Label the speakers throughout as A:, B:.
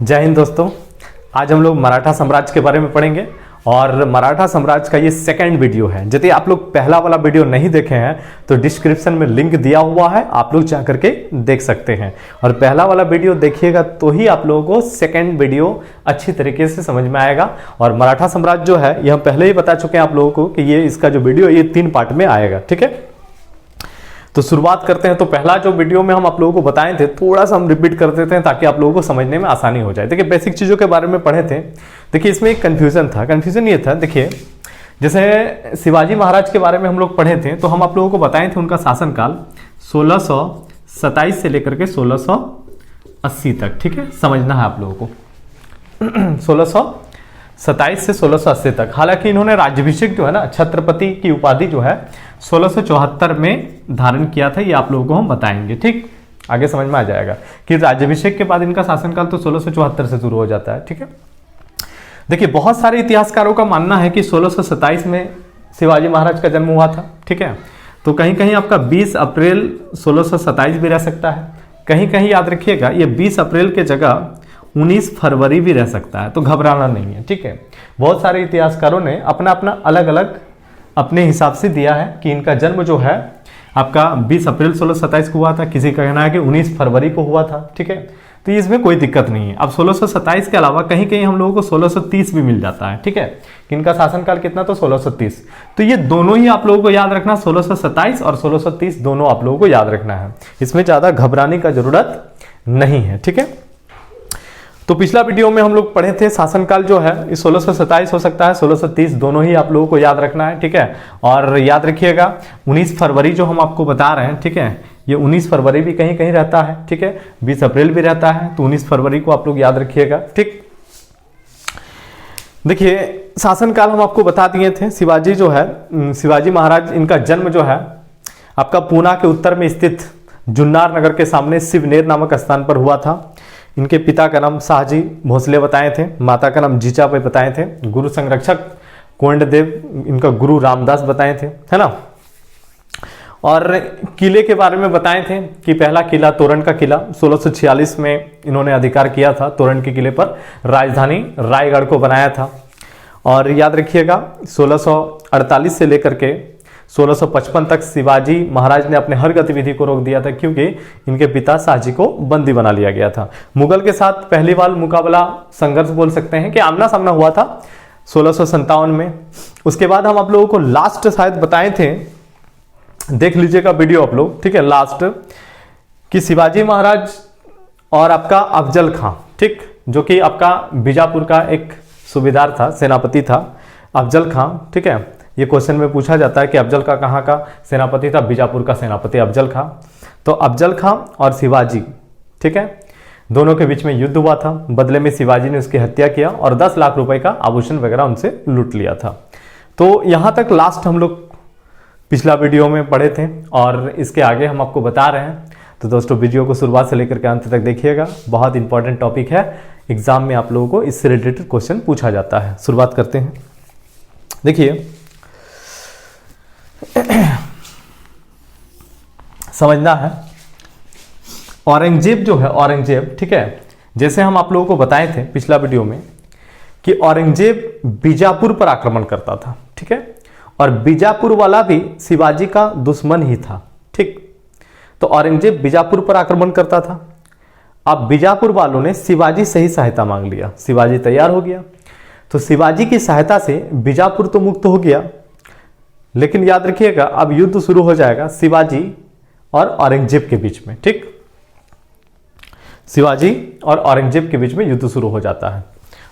A: जय हिंद दोस्तों। आज हम लोग मराठा साम्राज्य के बारे में पढ़ेंगे और मराठा साम्राज्य का ये सेकंड वीडियो है। यदि आप लोग पहला वाला वीडियो नहीं देखे हैं तो डिस्क्रिप्शन में लिंक दिया हुआ है, आप लोग जा करके देख सकते हैं। और पहला वाला वीडियो देखिएगा तो ही आप लोगों को सेकंड वीडियो अच्छी तरीके से समझ में आएगा। और मराठा साम्राज्य जो है ये हम पहले ही बता चुके हैं आप लोगों को कि ये इसका जो वीडियो ये 3 पार्ट में आएगा। ठीक है, तो शुरुआत करते हैं। तो पहला जो वीडियो में हम आप लोगों को बताए थे थोड़ा सा हम रिपीट कर देते हैं ताकि आप लोगों को समझने में आसानी हो जाए। देखिए बेसिक चीज़ों के बारे में पढ़े थे। देखिए इसमें एक कन्फ्यूजन था। कन्फ्यूजन ये था, देखिए जैसे शिवाजी महाराज के बारे में हम लोग पढ़े थे तो हम आप लोगों को बताए थे उनका शासनकाल 1627 से लेकर के 1680 तक। ठीक है, समझना है आप लोगों को 1627 से 1680 तक। हालांकि इन्होंने राज्याभिषेक जो है ना, छत्रपति की उपाधि जो है 1674 में धारण किया था, ये आप लोगों को हम बताएंगे। ठीक, आगे समझ में आ जाएगा कि राज्याभिषेक के बाद इनका शासनकाल तो 1674 से शुरू हो जाता है। ठीक है, देखिए बहुत सारे इतिहासकारों का मानना है कि 1627 में शिवाजी महाराज का जन्म हुआ था। ठीक है, तो कहीं कहीं आपका 20 अप्रैल 1627 भी रह सकता है, कहीं कहीं याद रखिएगा ये 20 अप्रैल के जगह 19 फरवरी भी रह सकता है, तो घबराना नहीं है। ठीक है, बहुत सारे इतिहासकारों ने अपना अपना अलग अलग अपने हिसाब से दिया है कि इनका जन्म जो है आपका 20 अप्रैल 1627 को हुआ था, किसी का कहना है कि 19 फरवरी को हुआ था। ठीक है, तो इसमें कोई दिक्कत नहीं है। अब 1627 के अलावा कहीं कहीं हम लोगों को 1630 भी मिल जाता है। ठीक है, कि इनका शासनकाल कितना, तो 1630। तो ये दोनों ही आप लोगों को याद रखना, 1627 और 1630 दोनों आप लोगों को याद रखना है। इसमें ज्यादा घबराने का जरूरत नहीं है। ठीक है, तो पिछला वीडियो में हम लोग पढ़े थे शासनकाल जो है ये 1627 हो सकता है, 1630 दोनों ही आप लोगों को याद रखना है। ठीक है, और याद रखिएगा 19 फरवरी जो हम आपको बता रहे हैं, ठीक है, ये 19 फरवरी भी कहीं कहीं रहता है। ठीक है, 20 अप्रैल भी रहता है, तो 19 फरवरी को आप लोग याद रखिएगा। ठीक, देखिए शासनकाल हम आपको बता दिए थे। शिवाजी जो है, शिवाजी महाराज इनका जन्म जो है आपका पूना के उत्तर में स्थित जुन्नार नगर के सामने शिवनेर नामक स्थान पर हुआ था। इनके पिता का नाम शाहजी भोसले बताए थे, माता का नाम जीजाबाई बताए थे, गुरु संरक्षक कोंडदेव, इनका गुरु रामदास बताए थे, है ना। और किले के बारे में बताए थे कि पहला किला तोरण का किला 1646 में इन्होंने अधिकार किया था। तोरण के किले पर राजधानी रायगढ़ को बनाया था। और याद रखिएगा 1648 से लेकर के 1655 तक शिवाजी महाराज ने अपने हर गतिविधि को रोक दिया था, क्योंकि इनके पिता शाहजी को बंदी बना लिया गया था। मुगल के साथ पहली बार मुकाबला संघर्ष बोल सकते हैं कि आमना सामना हुआ था 1657 में। उसके बाद हम आप लोगों को लास्ट शायद बताए थे, देख लीजिएगा वीडियो आप लोग। ठीक है, लास्ट कि शिवाजी महाराज और आपका अफजल खां, ठीक, जो कि आपका बीजापुर का एक सूबेदार था, सेनापति था अफजल खां। ठीक है, ये क्वेश्चन में पूछा जाता है कि अफजल खां कहाँ का सेनापति था, बीजापुर का सेनापति अफजल खां। तो अफजल खां और शिवाजी, ठीक है, दोनों के बीच में युद्ध हुआ था। बदले में शिवाजी ने उसकी हत्या किया और 10 लाख रुपए का आभूषण वगैरह उनसे लूट लिया था। तो यहां तक लास्ट हम लोग पिछला वीडियो में पढ़े थे और इसके आगे हम आपको बता रहे हैं। तो दोस्तों वीडियो को शुरुआत से लेकर के अंत तक देखिएगा, बहुत इंपॉर्टेंट टॉपिक है। एग्जाम में आप लोगों को इससे रिलेटेड क्वेश्चन पूछा जाता है। शुरुआत करते हैं। देखिए समझना है, औरंगजेब जो है, औरंगजेब, ठीक है, जैसे हम आप लोगों को बताए थे पिछला वीडियो में कि औरंगजेब बीजापुर पर आक्रमण करता था। ठीक है, और बीजापुर वाला भी शिवाजी का दुश्मन ही था। ठीक, तो औरंगजेब बीजापुर पर आक्रमण करता था। अब बीजापुर वालों ने शिवाजी से ही सहायता मांग लिया। शिवाजी तैयार हो गया, तो शिवाजी की सहायता से बीजापुर तो मुक्त हो गया, लेकिन याद रखिएगा अब युद्ध शुरू हो जाएगा शिवाजी और औरंगजेब के बीच में। ठीक, शिवाजी और औरंगजेब के बीच में युद्ध शुरू हो जाता है।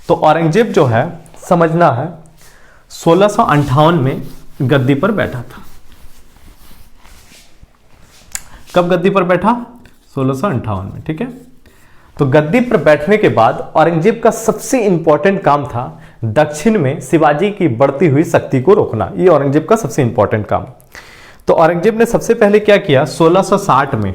A: तो औरंगजेब जो है समझना है 1658 में गद्दी पर बैठा था। कब गद्दी पर बैठा? 1658 में। ठीक है, तो गद्दी पर बैठने के बाद औरंगजेब का सबसे इंपॉर्टेंट काम था दक्षिण में शिवाजी की बढ़ती हुई शक्ति को रोकना। ये औरंगजेब का सबसे इंपॉर्टेंट काम। तो औरंगजेब ने सबसे पहले क्या किया, 1660 में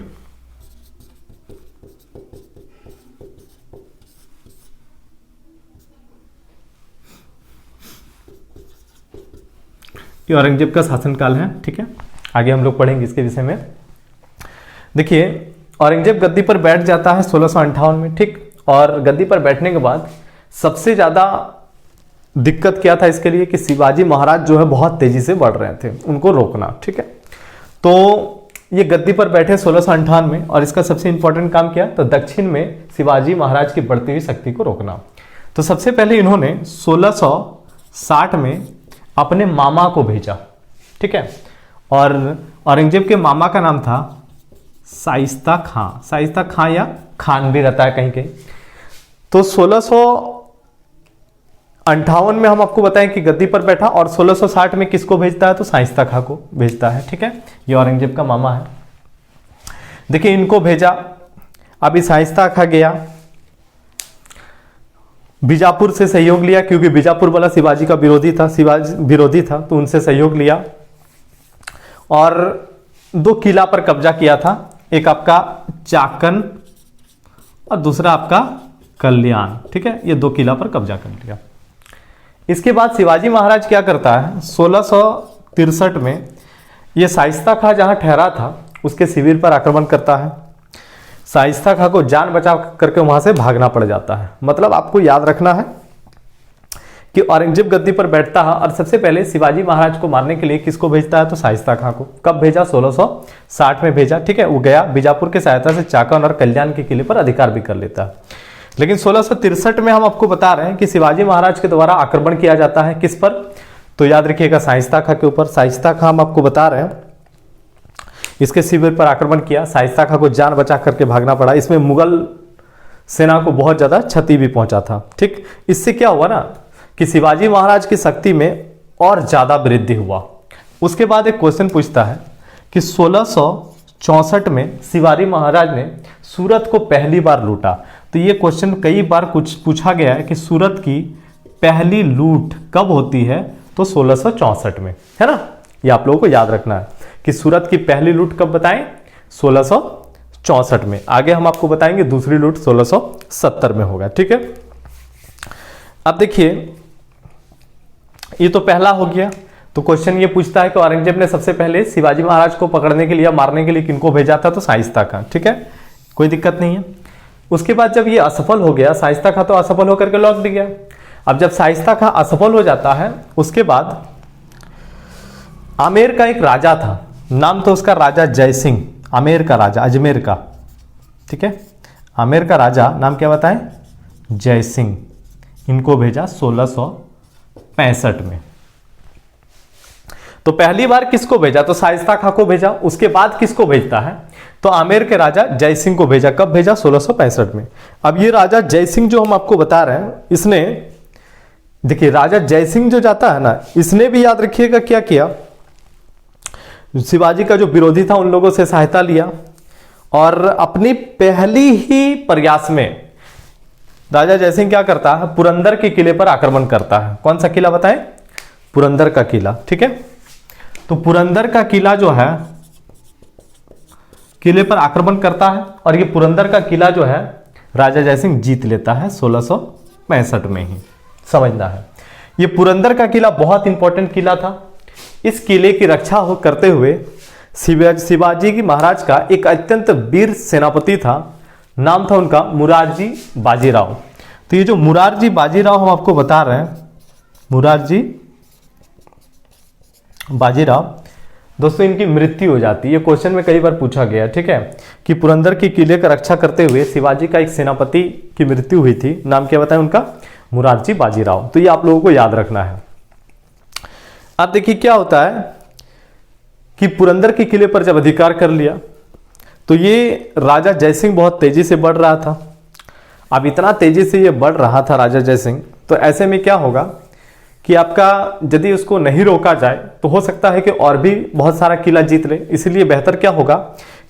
A: ये औरंगजेब का शासनकाल है। ठीक है, आगे हम लोग पढ़ेंगे इसके विषय में। देखिए औरंगजेब गद्दी पर बैठ जाता है 1658 में। ठीक, और गद्दी पर बैठने के बाद सबसे ज़्यादा दिक्कत क्या था इसके लिए कि शिवाजी महाराज जो है बहुत तेजी से बढ़ रहे थे, उनको रोकना। ठीक है, तो ये गद्दी पर बैठे 1658 में, और इसका सबसे इंपॉर्टेंट काम क्या, तो दक्षिण में शिवाजी महाराज की बढ़ती हुई शक्ति को रोकना। तो सबसे पहले इन्होंने 1660 में अपने मामा को भेजा। ठीक है, और औरंगजेब के मामा का नाम था शाइस्ता खां, शाइस्ता खां या खान भी रहता है कहीं कहीं। तो 1658 में हम आपको बताएं कि गद्दी पर बैठा, और 1660 में किसको भेजता है, तो शाइस्ता खां को भेजता है। ठीक है, ये औरंगजेब का मामा है। देखिए इनको भेजा, अभी शाइस्ता खां गया, बीजापुर से सहयोग लिया, क्योंकि बीजापुर वाला शिवाजी का विरोधी था, तो उनसे सहयोग लिया और 2 किला पर कब्जा किया था, एक आपका चाकन और दूसरा आपका कल्याण। ठीक है, ये 2 किला पर कब्जा कर लिया। इसके बाद शिवाजी महाराज क्या करता है, 1663 में ये शाइस्ता खां जहां ठहरा था उसके शिविर पर आक्रमण करता है। शाइस्ता खां को जान बचाव करके वहां से भागना पड़ जाता है। मतलब आपको याद रखना है कि औरंगजेब गद्दी पर बैठता है और सबसे पहले शिवाजी महाराज को मारने के लिए किसको भेजता है, तो शाइस्ता खां को। कब भेजा, 1660 में भेजा। ठीक है, वो गया, बीजापुर की सहायता से चाकन और कल्याण के किले पर अधिकार भी कर लेता है। लेकिन 1663 में हम आपको बता रहे हैं कि शिवाजी महाराज के द्वारा आक्रमण किया जाता है, किस पर, तो याद रखिएगा शाइस्ता खां के ऊपर। शाइस्ता खां हम आपको बता रहे हैं, इसके शिविर पर आक्रमण किया, शाइस्ता खां को जान बचा करके भागना पड़ा। इसमें मुगल सेना को बहुत ज्यादा क्षति भी पहुंचा था। ठीक, इससे क्या हुआ ना कि शिवाजी महाराज की शक्ति में और ज्यादा वृद्धि हुआ। उसके बाद एक क्वेश्चन पूछता है कि 1664 में शिवाजी महाराज ने सूरत को पहली बार लूटा। तो ये क्वेश्चन कई बार कुछ पूछा गया है कि सूरत की पहली लूट कब होती है, तो 1664 में, है ना। ये आप लोगों को याद रखना है कि सूरत की पहली लूट कब बताएं, 1664 में। आगे हम आपको बताएंगे दूसरी लूट 1670 में होगा। ठीक है, अब देखिए ये तो पहला हो गया। तो क्वेश्चन ये पूछता है कि औरंगजेब ने सबसे पहले शिवाजी महाराज को पकड़ने के लिए, मारने के लिए किनको भेजा था, तो शाइस्ता खां। ठीक है, कोई दिक्कत नहीं है। उसके बाद जब ये असफल हो गया, शाइस्ता खां तो असफल होकर के लौट गया। अब जब शाइस्ता खां असफल हो जाता है, उसके बाद आमेर का एक राजा था, नाम तो उसका राजा जयसिंह, आमेर का राजा, अजमेर का। ठीक है, आमेर का राजा नाम क्या बताएं, जयसिंह। इनको भेजा 1665 में। तो पहली बार किसको भेजा, तो शाइस्ता खां को भेजा। उसके बाद किसको भेजता है, तो आमेर के राजा जयसिंह को भेजा। कब भेजा, 1665 में। अब ये राजा जयसिंह जो हम आपको बता रहे हैं, इसने देखिए राजा जयसिंह जो जाता है ना, इसने भी याद रखिएगा क्या किया, शिवाजी का जो विरोधी था उन लोगों से सहायता लिया, और अपनी पहली ही प्रयास में राजा जयसिंह क्या करता है, पुरंदर के किले पर आक्रमण करता है। कौन सा किला बताएं, पुरंदर का किला। ठीक है, तो पुरंदर का किला जो है, किले पर आक्रमण करता है, और ये पुरंदर का किला जो है राजा जयसिंह जीत लेता है 1665 में ही, समझना है। ये पुरंदर का किला बहुत इंपॉर्टेंट किला था। इस किले की रक्षा करते हुए शिवाजी की महाराज का एक अत्यंत वीर सेनापति था, नाम था उनका मुरारजी बाजीराव। तो ये जो मुरारजी बाजीराव हम आपको बता रहे हैं, मुरारजी बाजीराव, दोस्तों इनकी मृत्यु हो जाती है। ये क्वेश्चन में कई बार पूछा गया। ठीक है, कि पुरंदर की किले का रक्षा करते हुए शिवाजी का एक सेनापति की मृत्यु हुई थी, नाम क्या बताएं उनका, मुरारजी बाजीराव। तो ये आप लोगों को याद रखना है। अब देखिए क्या होता है कि पुरंदर के किले पर जब अधिकार कर लिया, तो ये राजा जयसिंह बहुत तेजी से बढ़ रहा था। अब इतना तेजी से ये बढ़ रहा था राजा जयसिंह, तो ऐसे में क्या होगा कि आपका यदि उसको नहीं रोका जाए तो हो सकता है कि और भी बहुत सारा किला जीत ले। इसलिए बेहतर क्या होगा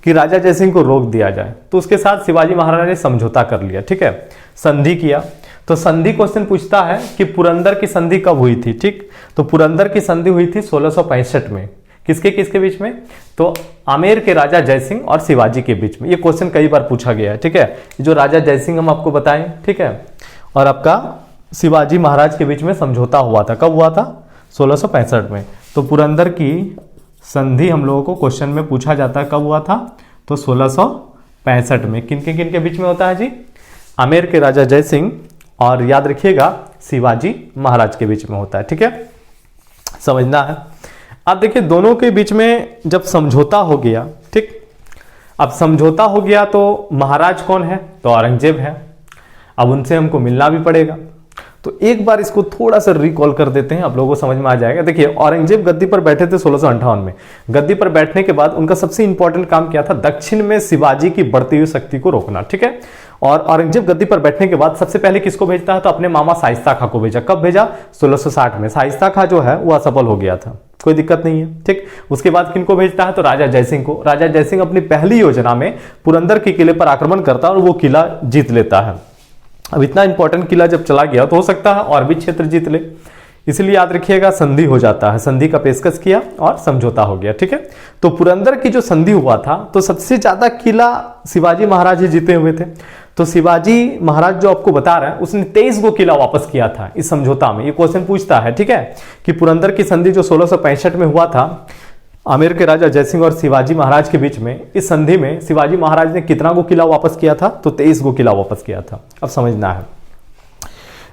A: कि राजा जयसिंह को रोक दिया जाए। तो उसके साथ शिवाजी महाराज ने समझौता कर लिया। ठीक है, संधि किया। तो संधि क्वेश्चन पूछता है कि पुरंदर की संधि कब हुई थी। ठीक, तो पुरंदर की संधि हुई थी 1665 में। किसके किसके बीच में, तो आमेर के राजा जयसिंह और शिवाजी के बीच में। ये क्वेश्चन कई बार पूछा गया है। ठीक है, जो राजा जयसिंह हम आपको बताएं, ठीक है, और आपका शिवाजी महाराज के बीच में समझौता हुआ था। कब हुआ था, 1665 में। तो पुरंदर की संधि हम लोगों को क्वेश्चन में पूछा जाता है, कब हुआ था, तो 1665 में। किन के बीच में होता है जी, आमेर के राजा जय सिंह और याद रखिएगा शिवाजी महाराज के बीच में होता है। ठीक है, समझना है। अब देखिए दोनों के बीच में जब समझौता हो गया, ठीक, अब समझौता हो गया तो महाराज कौन है, तो औरंगजेब है। अब उनसे हमको मिलना भी पड़ेगा, तो एक बार इसको थोड़ा सा रिकॉल कर देते हैं, आप लोगों को समझ में आ जाएगा। देखिए औरंगजेब गद्दी पर बैठे थे 1658 में। गद्दी पर बैठने के बाद उनका सबसे इंपॉर्टेंट काम क्या था, दक्षिण में शिवाजी की बढ़ती हुई शक्ति को रोकना। ठीक है, और औरंगजेब गद्दी पर बैठने के बाद सबसे पहले किसको भेजता है, तो अपने मामा शाइस्ता खां को भेजा। कब भेजा, 1660 में। शाइस्ता खां जो है वो असफल हो गया था, कोई दिक्कत नहीं है। ठीक, उसके बाद किनको भेजता है, तो राजा जयसिंह को। राजा जयसिंह अपनी पहली योजना में पुरंदर के किले पर आक्रमण करता है और वो किला जीत लेता है। अब इतना इंपॉर्टेंट किला जब चला गया तो हो सकता है और भी क्षेत्र जीत ले, इसलिए याद रखिएगा संधि हो जाता है। संधि का पेशकश किया और समझौता हो गया। ठीक है, तो पुरंदर की जो संधि हुआ था तो सबसे ज्यादा किला शिवाजी महाराज ही जीते हुए थे। तो शिवाजी महाराज जो आपको बता रहा है उसने 23 गो किला वापस किया था इस समझौता में। ये क्वेश्चन पूछता है, ठीक है, कि पुरंदर की संधि जो 1665 में हुआ था आमेर के राजा जयसिंह और शिवाजी महाराज के बीच में, इस संधि में शिवाजी महाराज ने कितना गो किला वापस किया था, तो 23 गो किला वापस किया था। अब समझना है।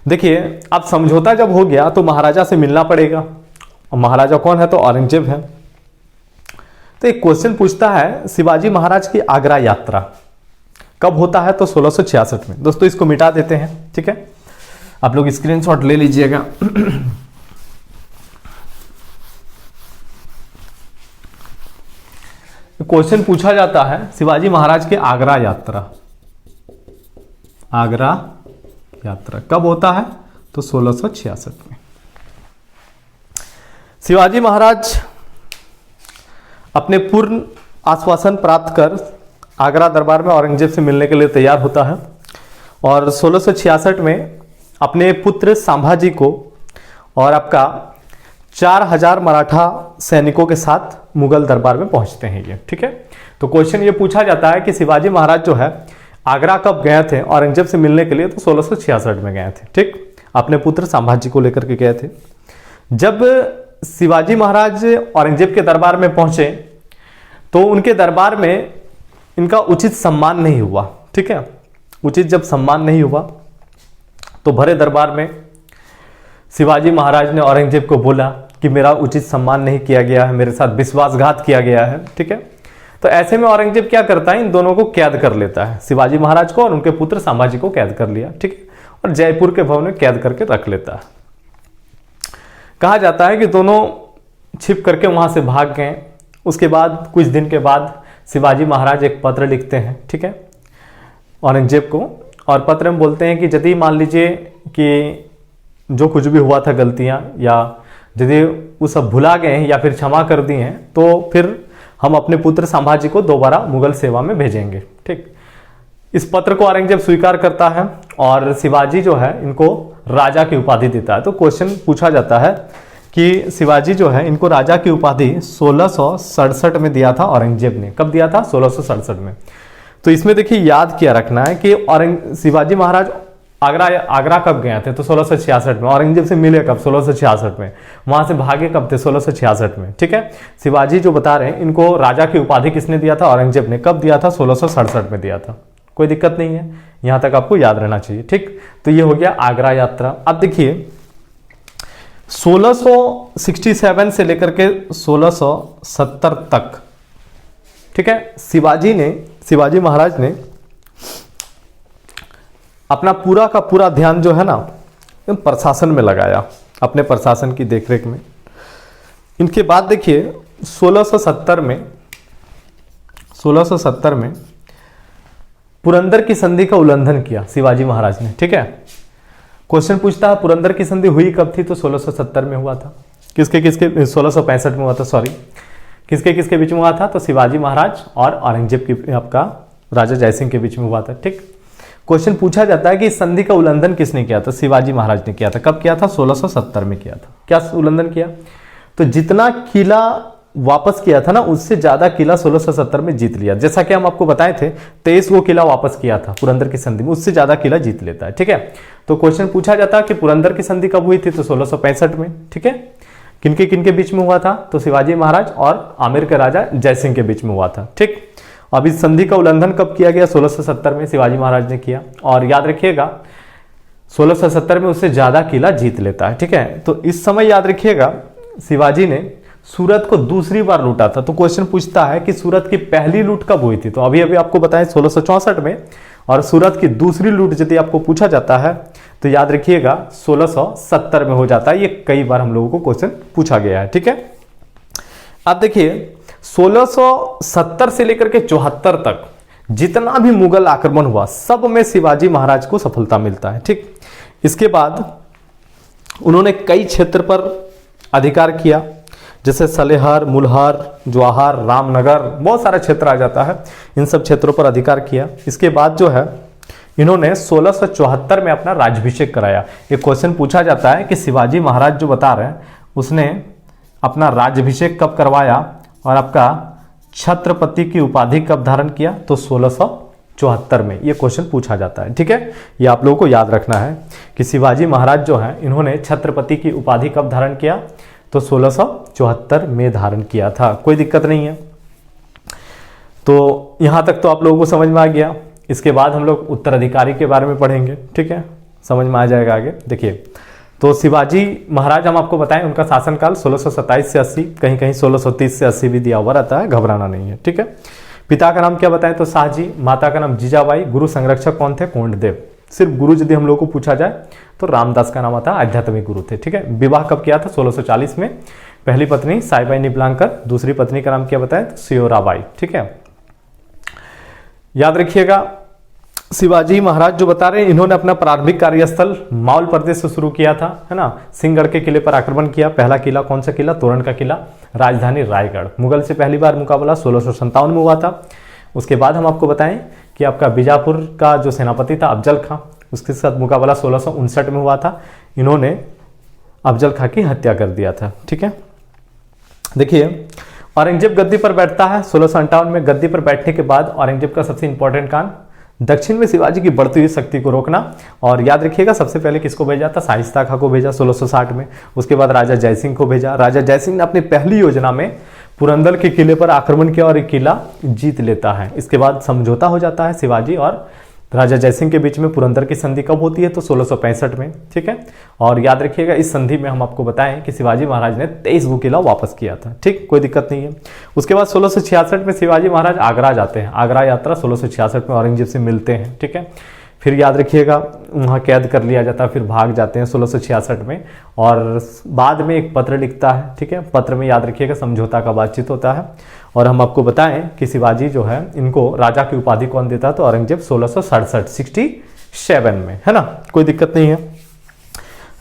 A: देखिए अब समझौता जब हो गया तो महाराजा से मिलना पड़ेगा, और महाराजा कौन है, तो औरंगजेब है। तो एक क्वेश्चन पूछता है शिवाजी महाराज की आगरा यात्रा कब होता है, तो 1666 में। दोस्तों इसको मिटा देते हैं, ठीक है, आप लोग स्क्रीनशॉट ले लीजिएगा। क्वेश्चन पूछा जाता है शिवाजी महाराज की आगरा यात्रा, आगरा यात्रा कब होता है, तो 1666 में। शिवाजी महाराज अपने पूर्ण आश्वासन प्राप्त कर आगरा दरबार में औरंगजेब से मिलने के लिए तैयार होता है और 1666 में अपने पुत्र संभाजी को और आपका 4000 मराठा सैनिकों के साथ मुगल दरबार में पहुंचते हैं ये। ठीक है, तो क्वेश्चन ये पूछा जाता है कि शिवाजी महाराज जो है आगरा कब गए थे औरंगजेब से मिलने के लिए, तो 1666 में गए थे। ठीक, अपने पुत्र संभाजी को लेकर के गए थे। जब शिवाजी महाराज औरंगजेब के दरबार में पहुंचे तो उनके दरबार में इनका उचित सम्मान नहीं हुआ। ठीक है, उचित जब सम्मान नहीं हुआ तो भरे दरबार में शिवाजी महाराज ने औरंगजेब को बोला कि मेरा उचित सम्मान नहीं किया गया है, मेरे साथ विश्वासघात किया गया है। ठीक है, तो ऐसे में औरंगजेब क्या करता है, इन दोनों को कैद कर लेता है, शिवाजी महाराज को और उनके पुत्र संभाजी को कैद कर लिया। ठीक है, और जयपुर के भवन में कैद करके रख लेता है। कहा जाता है कि दोनों छिप करके वहां से भाग गए। उसके बाद कुछ दिन के बाद शिवाजी महाराज एक पत्र लिखते हैं, ठीक है, औरंगजेब को, और पत्र में बोलते हैं कि यदि मान लीजिए कि जो कुछ भी हुआ था गलतियां, या यदि वो सब भुला गए हैं या फिर क्षमा कर दिए हैं, तो फिर हम अपने पुत्र संभाजी को दोबारा मुगल सेवा में भेजेंगे। ठीक, इस पत्र को औरंगजेब स्वीकार करता है और शिवाजी जो है इनको राजा की उपाधि देता है। तो क्वेश्चन पूछा जाता है कि शिवाजी जो है इनको राजा की उपाधि 1667 में दिया था औरंगजेब ने। कब दिया था, 1667 में। तो इसमें देखिए याद किया रखना है कि शिवाजी महाराज आगरा कब गए थे, तो 1666 में। औरंगजेब से मिले कब, 1666 में। वहां से भागे कब थे, 1666 में। ठीक है, शिवाजी जो बता रहे हैं इनको राजा की उपाधि किसने दिया था, औरंगजेब ने। कब दिया था, 1667 में दिया था। कोई दिक्कत नहीं है, यहां तक आपको याद रहना चाहिए। ठीक, तो ये हो गया आगरा यात्रा। अब देखिए 1667 से लेकर के 1670 तक, ठीक है, शिवाजी महाराज ने अपना पूरा का पूरा ध्यान जो है ना प्रशासन में लगाया, अपने प्रशासन की देखरेख में। इनके बाद देखिए 1670 में पुरंदर की संधि का उल्लंघन किया शिवाजी महाराज ने। ठीक है, क्वेश्चन पूछता है पुरंदर की संधि हुई कब थी, तो 1670 में हुआ था। किसके 1665 में हुआ था, सॉरी, किसके बीच में हुआ था, तो शिवाजी महाराज और औरंगजेब की आपका राजा जयसिंह के बीच में हुआ था। ठीक, क्वेश्चन पूछा जाता है कि इस संधि का उल्लंघन किसने किया था, शिवाजी महाराज ने किया था। कब किया था, 1670 में किया था। क्या उल्लंघन किया, तो जितना किला वापस किया था ना उससे ज्यादा किला 1670 में जीत लिया। जैसा कि हम आपको बताए थे 23 वो किला वापस किया था पुरंदर की संधि में, उससे ज्यादा किला जीत लेता है। ठीक है, तो क्वेश्चन पूछा जाता है कि पुरंदर की संधि कब हुई थी, तो 1665 में। ठीक है, किनके बीच में हुआ था, तो शिवाजी महाराज और आमेर के राजा जयसिंह के बीच में हुआ था। ठीक, अब इस संधि का उल्लंघन कब किया गया? 1670 में शिवाजी महाराज ने किया। और याद रखिएगा 1670 में उससे ज्यादा किला जीत लेता है, ठीक है। तो इस समय याद रखिएगा शिवाजी ने सूरत को दूसरी बार लूटा था। तो क्वेश्चन पूछता है कि सूरत की पहली लूट कब हुई थी? तो अभी अभी आपको बताएं 1664 में, और सूरत की दूसरी लूट यदि आपको पूछा जाता है तो याद रखिएगा 1670 में हो जाता है। ये कई बार हम लोगों को क्वेश्चन पूछा गया है, ठीक है। अब देखिए 1670 से लेकर के 74 तक जितना भी मुगल आक्रमण हुआ सब में शिवाजी महाराज को सफलता मिलता है, ठीक। इसके बाद उन्होंने कई क्षेत्र पर अधिकार किया, जैसे सलेहर, मुलहर, जवाहर, रामनगर, बहुत सारा क्षेत्र आ जाता है, इन सब क्षेत्रों पर अधिकार किया। इसके बाद जो है इन्होंने 1674 में अपना राज्याभिषेक कराया। एक क्वेश्चन पूछा जाता है कि शिवाजी महाराज जो बता रहे हैं उसने अपना राज्याभिषेक कब करवाया और आपका छत्रपति की उपाधि कब धारण किया? तो 1674 में ये क्वेश्चन पूछा जाता है, ठीक है। ये आप लोगों को याद रखना है कि शिवाजी महाराज जो है इन्होंने छत्रपति की उपाधि कब धारण किया? तो 1674 में धारण किया था। कोई दिक्कत नहीं है। तो यहां तक तो आप लोगों को समझ में आ गया। इसके बाद हम लोग उत्तराधिकारी के बारे में पढ़ेंगे, ठीक है, समझ में आ जाएगा आगे। देखिए तो शिवाजी महाराज हम आपको बताएं उनका शासनकाल 1627 से 80, कहीं कहीं 1630 से 80 भी दिया हुआ रहता है, घबराना नहीं है, ठीक है। पिता का नाम क्या बताएं? तो शाहजी। माता का नाम जीजाबाई। गुरु संरक्षक कौन थे? कोंडदेव। सिर्फ गुरु यदि हम लोग को पूछा जाए तो रामदास का नाम आता है, आध्यात्मिक गुरु थे, ठीक है। विवाह कब किया था? 1640 में। पहली पत्नी साईबाई निबलांकर, दूसरी पत्नी का नाम क्या बताएं? तो सियोराबाई, ठीक है। याद रखिएगा शिवाजी महाराज जो बता रहे हैं इन्होंने अपना प्रारंभिक कार्यस्थल मावल प्रदेश से शुरू किया था, है ना। सिंहगढ़ के किले पर आक्रमण किया। पहला किला कौन सा किला? तोरण का किला। राजधानी रायगढ़। मुगल से पहली बार मुकाबला 1657 में हुआ था। उसके बाद हम आपको बताएं कि आपका बीजापुर का जो सेनापति था अफजल खां, उसके साथ मुकाबला 1659 में हुआ था। इन्होंने अफजल खां की हत्या कर दिया था, ठीक है। देखिए औरंगजेब गद्दी पर बैठता है 1658 में। गद्दी पर बैठने के बाद औरंगजेब का सबसे इंपॉर्टेंट काम दक्षिण में शिवाजी की बढ़ती हुई शक्ति को रोकना। और याद रखिएगा सबसे पहले किसको भेजा था? शाइस्ता खां को भेजा 1660 में। उसके बाद राजा जयसिंह को भेजा। राजा जयसिंह ने अपनी पहली योजना में पुरंदर के किले पर आक्रमण किया और एक किला जीत लेता है। इसके बाद समझौता हो जाता है शिवाजी और राजा जयसिंह के बीच में। पुरंदर की संधि कब होती है? तो 1665 में, ठीक है। और याद रखिएगा इस संधि में हम आपको बताएं कि शिवाजी महाराज ने 23 वो किला वापस किया था, ठीक, कोई दिक्कत नहीं है। उसके बाद 1666 में शिवाजी महाराज आगरा जाते हैं। आगरा यात्रा 1666 में औरंगजेब से मिलते हैं, ठीक है। फिर याद रखिएगा वहाँ कैद कर लिया जाता है, फिर भाग जाते हैं 1666 में। और बाद में एक पत्र लिखता है, ठीक है। पत्र में याद रखिएगा समझौता का बातचीत होता है। और हम आपको बताएं कि शिवाजी जो है इनको राजा की उपाधि कौन देता है? तो औरंगजेब 1667 में, है ना, कोई दिक्कत नहीं है।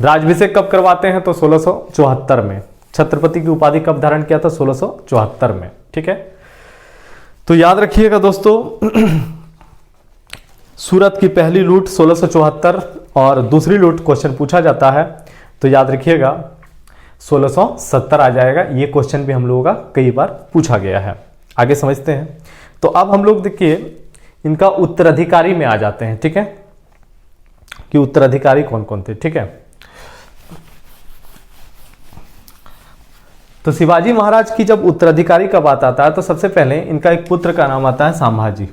A: राज्याभिषेक कब करवाते हैं? तो 1674 में। छत्रपति की उपाधि कब धारण किया था? 1674 में, ठीक है। तो याद रखिएगा दोस्तों सूरत की पहली लूट 1674 और दूसरी लूट क्वेश्चन पूछा जाता है तो याद रखिएगा 1670 आ जाएगा। ये क्वेश्चन भी हम लोगों का कई बार पूछा गया है। आगे समझते हैं। तो अब हम लोग देखिए इनका उत्तराधिकारी में आ जाते हैं, ठीक है, कि उत्तराधिकारी कौन कौन थे, ठीक है। तो शिवाजी महाराज की जब उत्तराधिकारी का बात आता है तो सबसे पहले इनका एक पुत्र का नाम आता है संभाजी,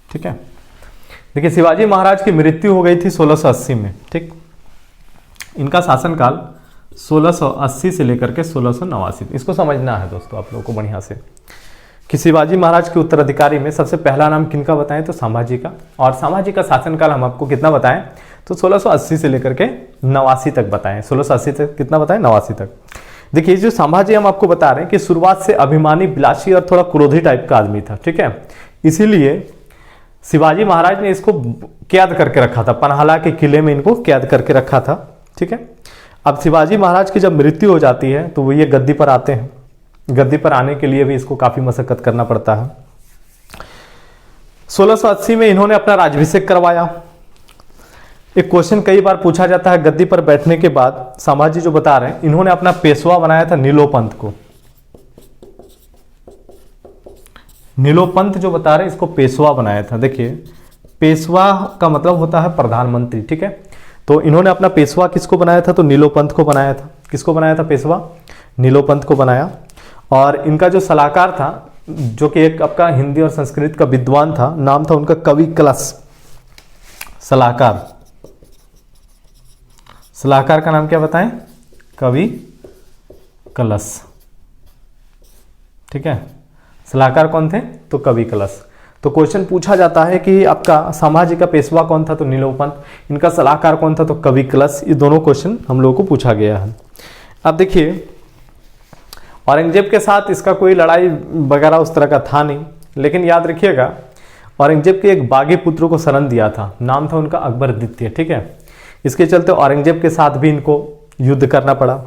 A: ठीक है। देखिए शिवाजी महाराज की मृत्यु हो गई थी 1680 में, ठीक। इनका शासनकाल 1680 से लेकर के 1689। इसको समझना है दोस्तों आप लोगों को बढ़िया से कि शिवाजी महाराज के उत्तराधिकारी में सबसे पहला नाम किनका बताएं? तो संभाजी का। और संभाजी का शासनकाल हम आपको कितना बताएं? तो 1680 से लेकर के 89 तक बताएं। 1680 तक कितना बताएं? 89 तक। देखिए जो संभाजी हम आपको बता रहे हैं कि शुरुआत से अभिमानी, बिलासी और थोड़ा क्रोधी टाइप का आदमी था, ठीक है। इसीलिए शिवाजी महाराज ने इसको कैद करके रखा था, पन्हाला के किले में इनको कैद करके रखा था, ठीक है। अब शिवाजी महाराज की जब मृत्यु हो जाती है तो वो ये गद्दी पर आते हैं। गद्दी पर आने के लिए भी इसको काफी मशक्कत करना पड़ता है। 1680 में इन्होंने अपना राज्याभिषेक करवाया। एक क्वेश्चन कई बार पूछा जाता है गद्दी पर बैठने के बाद, संभाजी जो बता रहे हैं इन्होंने अपना पेशवा बनाया था नीलोपंत को। नीलोपंत जो बता रहे हैं इसको पेशवा बनाया था। देखिए पेशवा का मतलब होता है प्रधानमंत्री, ठीक है। तो इन्होंने अपना पेशवा किसको बनाया था? तो नीलोपंत को बनाया था। किसको बनाया था पेशवा? नीलोपंत को बनाया। और इनका जो सलाहकार था, जो कि एक आपका हिंदी और संस्कृत का विद्वान था, नाम था उनका कवि कलश। सलाहकार का नाम क्या बताएं? कवि कलश। ठीक है, सलाहकार कौन थे? तो कवि कलश। तो क्वेश्चन पूछा जाता है कि आपका संभाजी का पेशवा कौन था? तो नीलोपंत। इनका सलाहकार कौन था? तो कवि कलश। ये दोनों क्वेश्चन हम लोगों को पूछा गया है। अब देखिए, औरंगजेब के साथ इसका कोई लड़ाई वगैरह उस तरह का था नहीं, लेकिन याद रखिएगा औरंगजेब के एक बागी पुत्र को शरण दिया था, नाम था उनका अकबर द्वितीय। ठीक है, इसके चलते औरंगजेब के साथ भी इनको युद्ध करना पड़ा।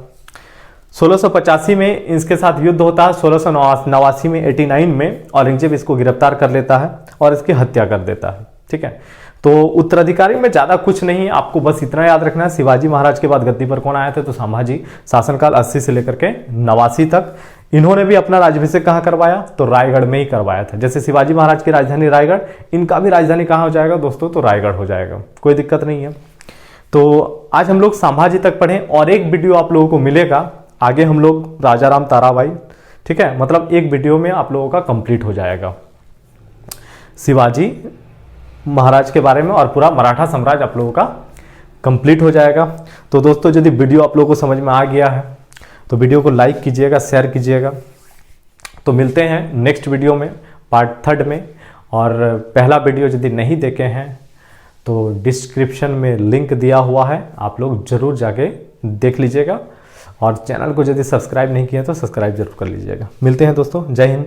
A: 1685 में इसके साथ युद्ध होता है। 1689 में 89 में औरंगजेब इसको गिरफ्तार कर लेता है और इसकी हत्या कर देता है। ठीक है, तो उत्तराधिकारी में ज़्यादा कुछ नहीं, आपको बस इतना याद रखना है, शिवाजी महाराज के बाद गद्दी पर कौन आए थे? तो संभाजी। शासनकाल 80 से लेकर के 89 तक। इन्होंने भी अपना राज्याभिषेक कहाँ करवाया? तो रायगढ़ में ही करवाया था। जैसे शिवाजी महाराज की राजधानी रायगढ़, इनका भी राजधानी कहाँ हो जाएगा दोस्तों? तो रायगढ़ हो जाएगा, कोई दिक्कत नहीं है। तो आज हम लोग संभाजी तक पढ़े, और एक वीडियो आप लोगों को मिलेगा आगे, हम लोग राजा राम ताराबाई। ठीक है, मतलब एक वीडियो में आप लोगों का कंप्लीट हो जाएगा शिवाजी महाराज के बारे में, और पूरा मराठा साम्राज्य आप लोगों का कंप्लीट हो जाएगा। तो दोस्तों, यदि वीडियो आप लोगों को समझ में आ गया है तो वीडियो को लाइक कीजिएगा, शेयर कीजिएगा। तो मिलते हैं नेक्स्ट वीडियो में, पार्ट 3 में। और पहला वीडियो यदि नहीं देखे हैं तो डिस्क्रिप्शन में लिंक दिया हुआ है, आप लोग जरूर जाके देख लीजिएगा। और चैनल को यदि सब्सक्राइब नहीं किया तो सब्सक्राइब जरूर कर लीजिएगा। मिलते हैं दोस्तों, जय हिंद।